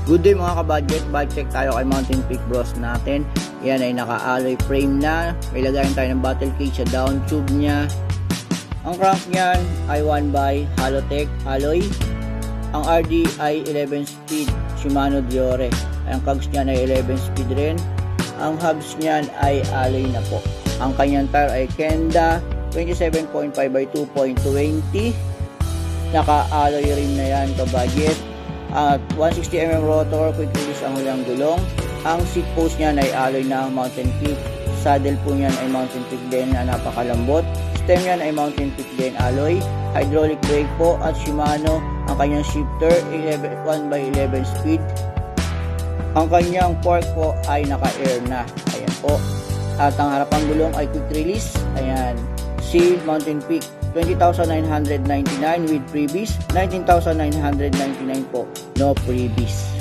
Good day mga ka-budget, bike check tayo kay Mountain Peak Bros natin. Yan ay naka-alloy frame na. May lagayan tayo ng battle cage sa down tube niya. Ang crank niyan ay 1x Halotech alloy. Ang RD ay 11 speed Shimano Diore. Ang cogs niyan ay 11 speed rin. Ang hubs niyan ay alloy na po. Ang kanyang tire ay Kenda 27.5 by 2.20. Naka-alloy rim na yan ka-budget. At 160mm rotor, quick release ang hulang gulong. Ang seat post niyan ay alloy na Mountain Peak. Saddle po niyan ay Mountain Peak din na napakalambot. Stem niyan ay Mountain Peak din alloy. Hydraulic brake po at Shimano. Ang kanyang shifter 1x11 speed. Ang kanyang fork po ay naka-air na. Ayan po. At ang harapang gulong ay quick release. Ayan. Seal Mountain Peak. 20,999 with freebies, 19,999 po, no freebies.